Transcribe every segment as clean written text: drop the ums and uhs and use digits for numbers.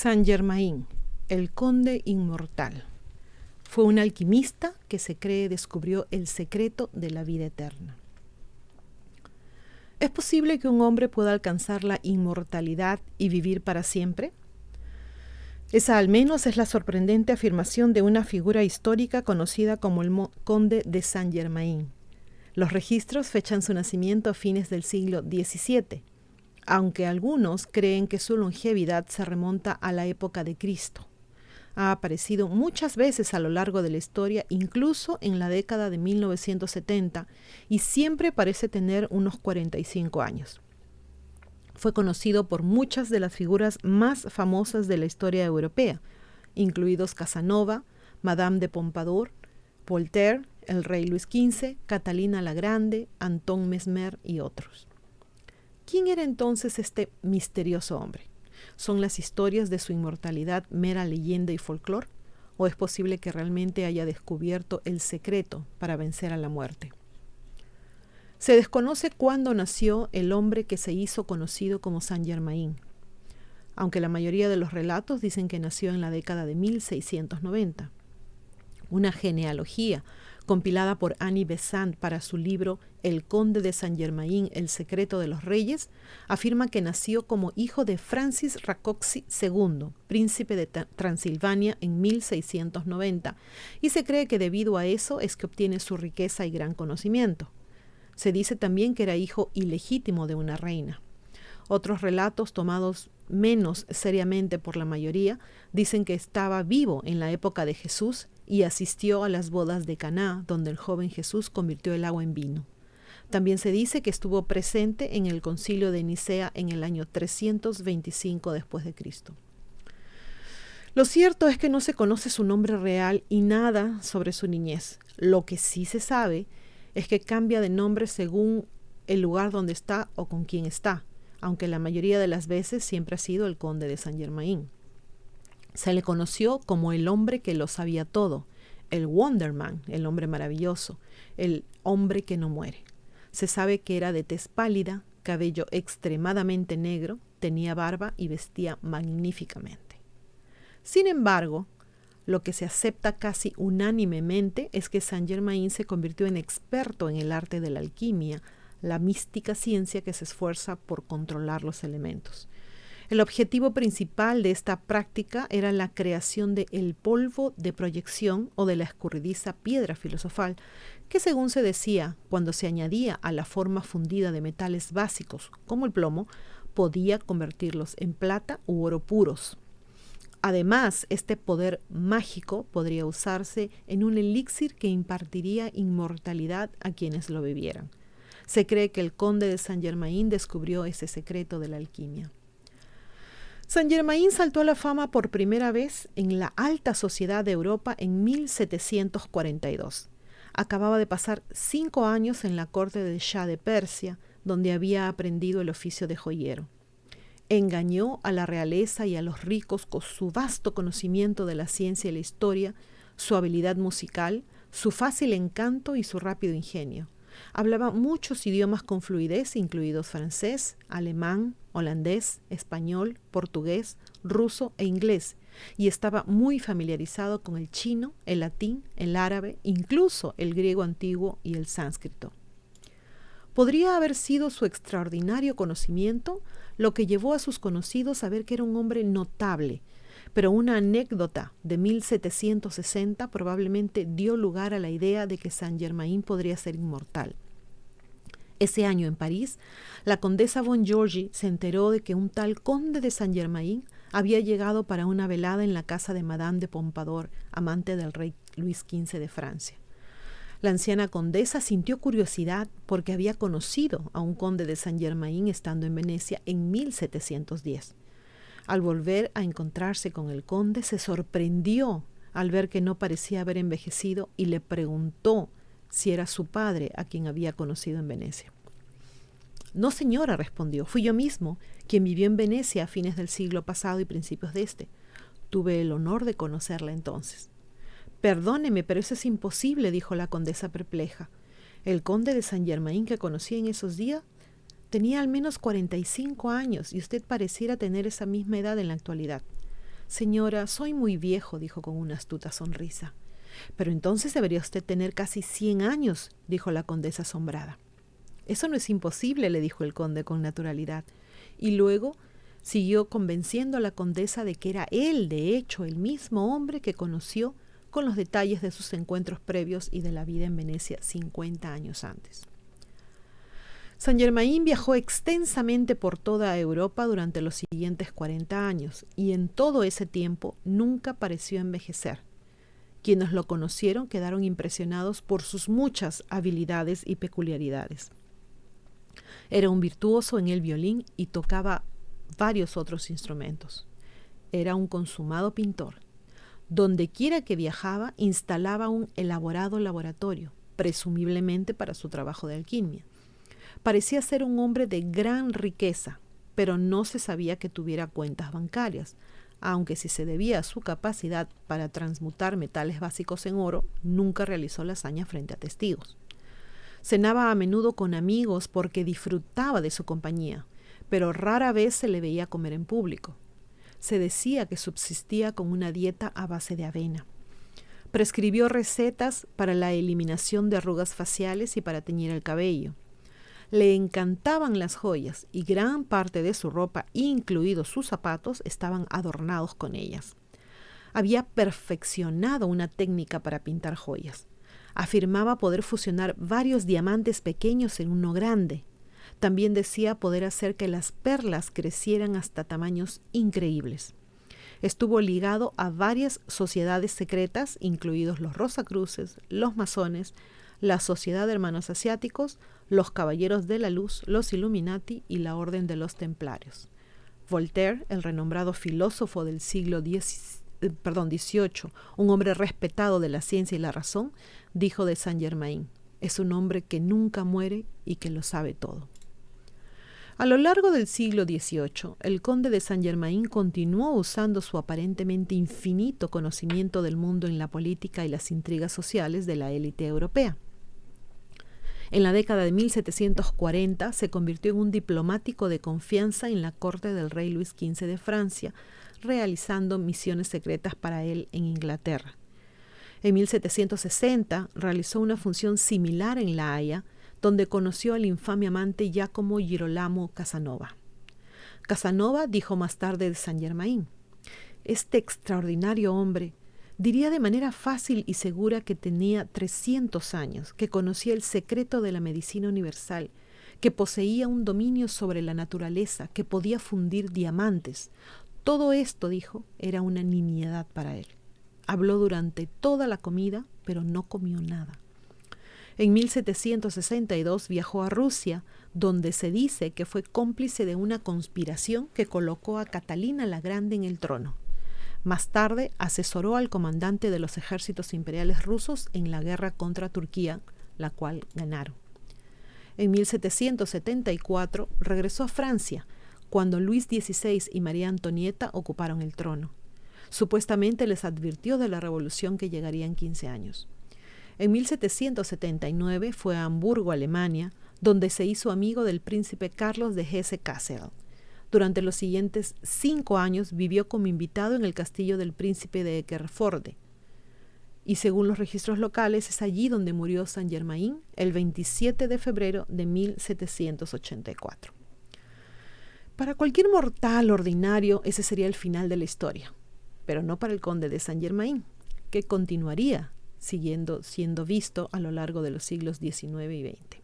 Saint-Germain, el conde inmortal. Fue un alquimista que se cree descubrió el secreto de la vida eterna. ¿Es posible que un hombre pueda alcanzar la inmortalidad y vivir para siempre? Esa al menos es la sorprendente afirmación de una figura histórica conocida como el conde de Saint-Germain. Los registros fechan su nacimiento a fines del siglo XVII, aunque algunos creen que su longevidad se remonta a la época de Cristo. Ha aparecido muchas veces a lo largo de la historia, incluso en la década de 1970, y siempre parece tener unos 45 años. Fue conocido por muchas de las figuras más famosas de la historia europea, incluidos Casanova, Madame de Pompadour, Voltaire, el rey Luis XV, Catalina la Grande, Antoine Mesmer y otros. ¿Quién era entonces este misterioso hombre? ¿Son las historias de su inmortalidad mera leyenda y folclore? ¿O es posible que realmente haya descubierto el secreto para vencer a la muerte? Se desconoce cuándo nació el hombre que se hizo conocido como Saint-Germain, aunque la mayoría de los relatos dicen que nació en la década de 1690. Una genealogía compilada por Annie Besant para su libro El conde de Saint-Germain, el secreto de los reyes, afirma que nació como hijo de Francis Rákóczi II, príncipe de Transilvania en 1690, y se cree que debido a eso es que obtiene su riqueza y gran conocimiento. Se dice también que era hijo ilegítimo de una reina. Otros relatos, tomados menos seriamente por la mayoría, dicen que estaba vivo en la época de Jesús y asistió a las bodas de Caná, donde el joven Jesús convirtió el agua en vino. También se dice que estuvo presente en el concilio de Nicea en el año 325 después de Cristo. Lo cierto es que no se conoce su nombre real y nada sobre su niñez. Lo que sí se sabe es que cambia de nombre según el lugar donde está o con quién está, aunque la mayoría de las veces siempre ha sido el conde de Saint-Germain. Se le conoció como el hombre que lo sabía todo, el Wonder Man, el hombre maravilloso, el hombre que no muere. Se sabe que era de tez pálida, cabello extremadamente negro, tenía barba y vestía magníficamente. Sin embargo, lo que se acepta casi unánimemente es que Saint-Germain se convirtió en experto en el arte de la alquimia, la mística ciencia que se esfuerza por controlar los elementos. El objetivo principal de esta práctica era la creación de el polvo de proyección o de la escurridiza piedra filosofal, que según se decía, cuando se añadía a la forma fundida de metales básicos como el plomo, podía convertirlos en plata u oro puros. Además, este poder mágico podría usarse en un elixir que impartiría inmortalidad a quienes lo bebieran. Se cree que el conde de Saint-Germain descubrió ese secreto de la alquimia. Saint-Germain saltó a la fama por primera vez en la alta sociedad de Europa en 1742. Acababa de pasar 5 años en la corte del Shah de Persia, donde había aprendido el oficio de joyero. Engañó a la realeza y a los ricos con su vasto conocimiento de la ciencia y la historia, su habilidad musical, su fácil encanto y su rápido ingenio. Hablaba muchos idiomas con fluidez, incluidos francés, alemán, holandés, español, portugués, ruso e inglés, y estaba muy familiarizado con el chino, el latín, el árabe, incluso el griego antiguo y el sánscrito. Podría haber sido su extraordinario conocimiento lo que llevó a sus conocidos a ver que era un hombre notable, pero una anécdota de 1760 probablemente dio lugar a la idea de que Saint-Germain podría ser inmortal. Ese año en París, la condesa von Giorgi se enteró de que un tal conde de Saint-Germain había llegado para una velada en la casa de Madame de Pompadour, amante del rey Luis XV de Francia. La anciana condesa sintió curiosidad porque había conocido a un conde de Saint-Germain estando en Venecia en 1710. Al volver a encontrarse con el conde, se sorprendió al ver que no parecía haber envejecido y le preguntó si era su padre a quien había conocido en Venecia. «No, señora», respondió, «fui yo mismo quien vivió en Venecia a fines del siglo pasado y principios de este. Tuve el honor de conocerla entonces». «Perdóneme, pero eso es imposible», dijo la condesa perpleja. «El conde de Saint-Germain que conocí en esos días tenía al menos 45 años y usted pareciera tener esa misma edad en la actualidad. Señora, soy muy viejo, dijo con una astuta sonrisa. Pero entonces debería usted tener casi 100 años, dijo la condesa asombrada. Eso no es imposible, le dijo el conde con naturalidad, y luego siguió convenciendo a la condesa de que era él, de hecho, el mismo hombre que conoció con los detalles de sus encuentros previos y de la vida en Venecia 50 años antes. Saint-Germain viajó extensamente por toda Europa durante los siguientes 40 años y en todo ese tiempo nunca pareció envejecer. Quienes lo conocieron quedaron impresionados por sus muchas habilidades y peculiaridades. Era un virtuoso en el violín y tocaba varios otros instrumentos. Era un consumado pintor. Dondequiera que viajaba, instalaba un elaborado laboratorio, presumiblemente para su trabajo de alquimia. Parecía ser un hombre de gran riqueza, pero no se sabía que tuviera cuentas bancarias, aunque si se debía a su capacidad para transmutar metales básicos en oro, nunca realizó la hazaña frente a testigos. Cenaba a menudo con amigos porque disfrutaba de su compañía, pero rara vez se le veía comer en público. Se decía que subsistía con una dieta a base de avena. Prescribió recetas para la eliminación de arrugas faciales y para teñir el cabello. Le encantaban las joyas y gran parte de su ropa, incluidos sus zapatos, estaban adornados con ellas. Había perfeccionado una técnica para pintar joyas. Afirmaba poder fusionar varios diamantes pequeños en uno grande. También decía poder hacer que las perlas crecieran hasta tamaños increíbles. Estuvo ligado a varias sociedades secretas, incluidos los Rosacruces, los masones, la Sociedad de Hermanos Asiáticos, los Caballeros de la Luz, los Illuminati y la Orden de los Templarios. Voltaire, el renombrado filósofo del siglo XVIII, un hombre respetado de la ciencia y la razón, dijo de Saint-Germain: es un hombre que nunca muere y que lo sabe todo. A lo largo del siglo XVIII, el conde de Saint-Germain continuó usando su aparentemente infinito conocimiento del mundo en la política y las intrigas sociales de la élite europea. En la década de 1740 se convirtió en un diplomático de confianza en la corte del rey Luis XV de Francia, realizando misiones secretas para él en Inglaterra. En 1760 realizó una función similar en La Haya, donde conoció al infame amante Giacomo Girolamo Casanova. Casanova dijo más tarde de Saint-Germain: este extraordinario hombre diría de manera fácil y segura que tenía 300 años, que conocía el secreto de la medicina universal, que poseía un dominio sobre la naturaleza, que podía fundir diamantes. Todo esto, dijo, era una nimiedad para él. Habló durante toda la comida, pero no comió nada. En 1762 viajó a Rusia, donde se dice que fue cómplice de una conspiración que colocó a Catalina la Grande en el trono. Más tarde asesoró al comandante de los ejércitos imperiales rusos en la guerra contra Turquía, la cual ganaron. En 1774 regresó a Francia, cuando Luis XVI y María Antonieta ocuparon el trono. Supuestamente les advirtió de la revolución que llegaría en 15 años. En 1779 fue a Hamburgo, Alemania, donde se hizo amigo del príncipe Carlos de Hesse-Kassel. Durante los siguientes 5 años vivió como invitado en el castillo del príncipe de Eckerforde. Y según los registros locales, es allí donde murió Saint-Germain el 27 de febrero de 1784. Para cualquier mortal ordinario, ese sería el final de la historia, pero no para el conde de Saint-Germain, que continuaría siendo visto a lo largo de los siglos XIX y XX.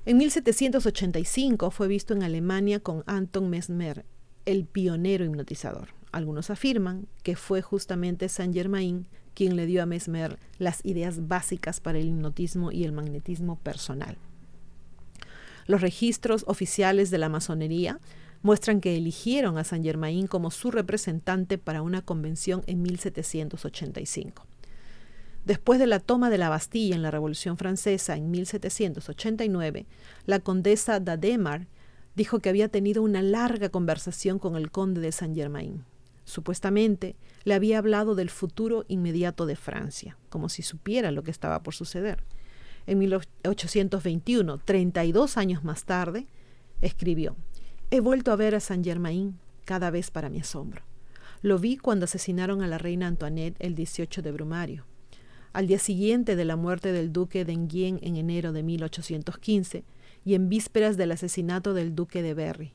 En 1785 fue visto en Alemania con Anton Mesmer, el pionero hipnotizador. Algunos afirman que fue justamente Saint-Germain quien le dio a Mesmer las ideas básicas para el hipnotismo y el magnetismo personal. Los registros oficiales de la masonería muestran que eligieron a Saint-Germain como su representante para una convención en 1785. Después de la toma de la Bastilla en la Revolución Francesa en 1789, la condesa d'Adhémar dijo que había tenido una larga conversación con el conde de Saint-Germain. Supuestamente, le había hablado del futuro inmediato de Francia, como si supiera lo que estaba por suceder. En 1821, 32 años más tarde, escribió: «He vuelto a ver a Saint-Germain cada vez para mi asombro. Lo vi cuando asesinaron a la reina Antoinette el 18 de Brumario. Al día siguiente de la muerte del duque de Enghien en enero de 1815 y en vísperas del asesinato del duque de Berry.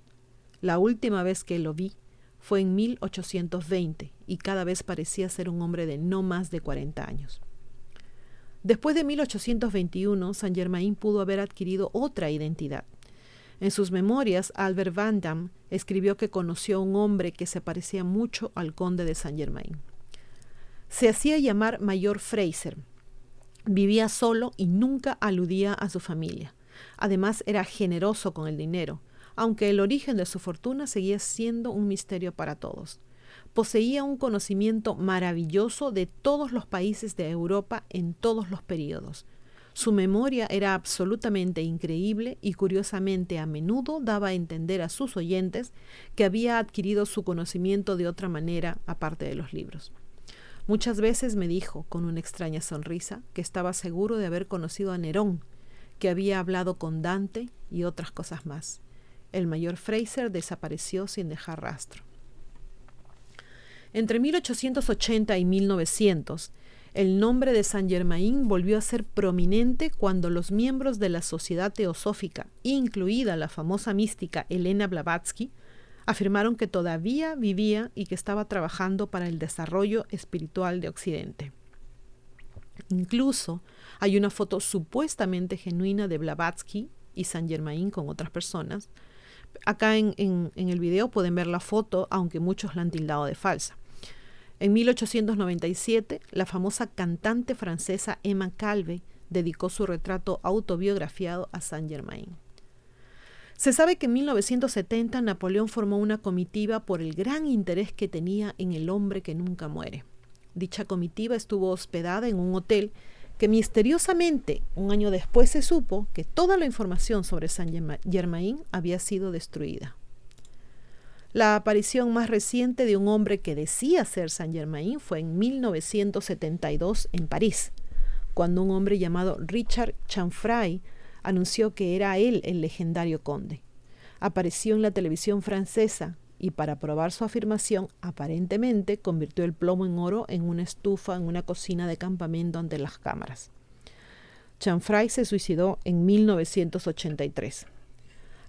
La última vez que lo vi fue en 1820 y cada vez parecía ser un hombre de no más de 40 años. Después de 1821, Saint-Germain pudo haber adquirido otra identidad. En sus memorias, Albert Van Damme escribió que conoció a un hombre que se parecía mucho al conde de Saint-Germain. Se hacía llamar Mayor Fraser. Vivía solo y nunca aludía a su familia. Además, era generoso con el dinero, aunque el origen de su fortuna seguía siendo un misterio para todos. Poseía un conocimiento maravilloso de todos los países de Europa en todos los períodos. Su memoria era absolutamente increíble y curiosamente a menudo daba a entender a sus oyentes que había adquirido su conocimiento de otra manera aparte de los libros. Muchas veces me dijo, con una extraña sonrisa, que estaba seguro de haber conocido a Nerón, que había hablado con Dante y otras cosas más. El mayor Fraser desapareció sin dejar rastro. Entre 1880 y 1900, el nombre de Saint-Germain volvió a ser prominente cuando los miembros de la Sociedad Teosófica, incluida la famosa mística Elena Blavatsky, afirmaron que todavía vivía y que estaba trabajando para el desarrollo espiritual de Occidente. Incluso hay una foto supuestamente genuina de Blavatsky y Saint-Germain con otras personas. Acá en el video pueden ver la foto, aunque muchos la han tildado de falsa. En 1897, la famosa cantante francesa Emma Calvé dedicó su retrato autobiografiado a Saint-Germain. Se sabe que en 1970 Napoleón formó una comitiva por el gran interés que tenía en el hombre que nunca muere. Dicha comitiva estuvo hospedada en un hotel que misteriosamente, un año después se supo que toda la información sobre Saint-Germain había sido destruida. La aparición más reciente de un hombre que decía ser Saint-Germain fue en 1972 en París, cuando un hombre llamado Richard Chanfray anunció que era él el legendario conde. Apareció en la televisión francesa y para probar su afirmación, aparentemente convirtió el plomo en oro en una estufa en una cocina de campamento ante las cámaras. Chanfray se suicidó en 1983.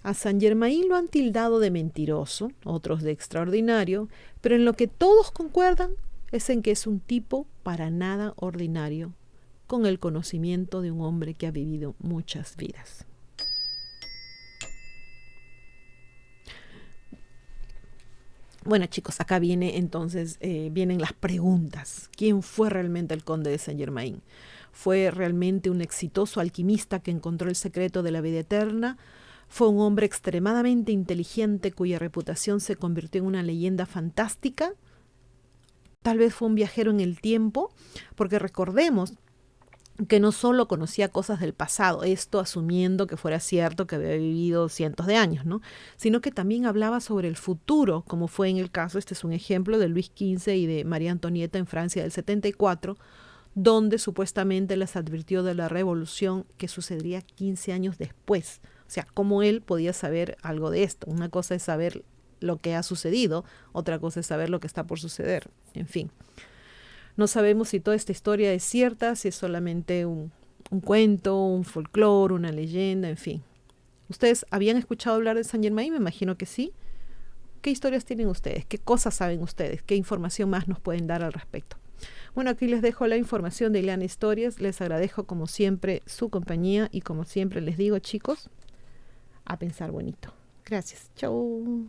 A Saint-Germain lo han tildado de mentiroso, otros de extraordinario, pero en lo que todos concuerdan es en que es un tipo para nada ordinario, con el conocimiento de un hombre que ha vivido muchas vidas. Bueno, chicos, acá vienen las preguntas. ¿Quién fue realmente el conde de Saint-Germain? ¿Fue realmente un exitoso alquimista que encontró el secreto de la vida eterna? ¿Fue un hombre extremadamente inteligente cuya reputación se convirtió en una leyenda fantástica? Tal vez fue un viajero en el tiempo, porque recordemos que no solo conocía cosas del pasado, esto asumiendo que fuera cierto que había vivido cientos de años, ¿no? Sino que también hablaba sobre el futuro, como fue en el caso, este es un ejemplo de Luis XV y de María Antonieta en Francia del 74, donde supuestamente les advirtió de la revolución que sucedería 15 años después. O sea, cómo él podía saber algo de esto. Una cosa es saber lo que ha sucedido, otra cosa es saber lo que está por suceder. En fin. No sabemos si toda esta historia es cierta, si es solamente un cuento, un folclore, una leyenda, en fin. ¿Ustedes habían escuchado hablar de Saint-Germain? Me imagino que sí. ¿Qué historias tienen ustedes? ¿Qué cosas saben ustedes? ¿Qué información más nos pueden dar al respecto? Bueno, aquí les dejo la información de Ileana Historias. Les agradezco como siempre su compañía y como siempre les digo, chicos, a pensar bonito. Gracias. Chau.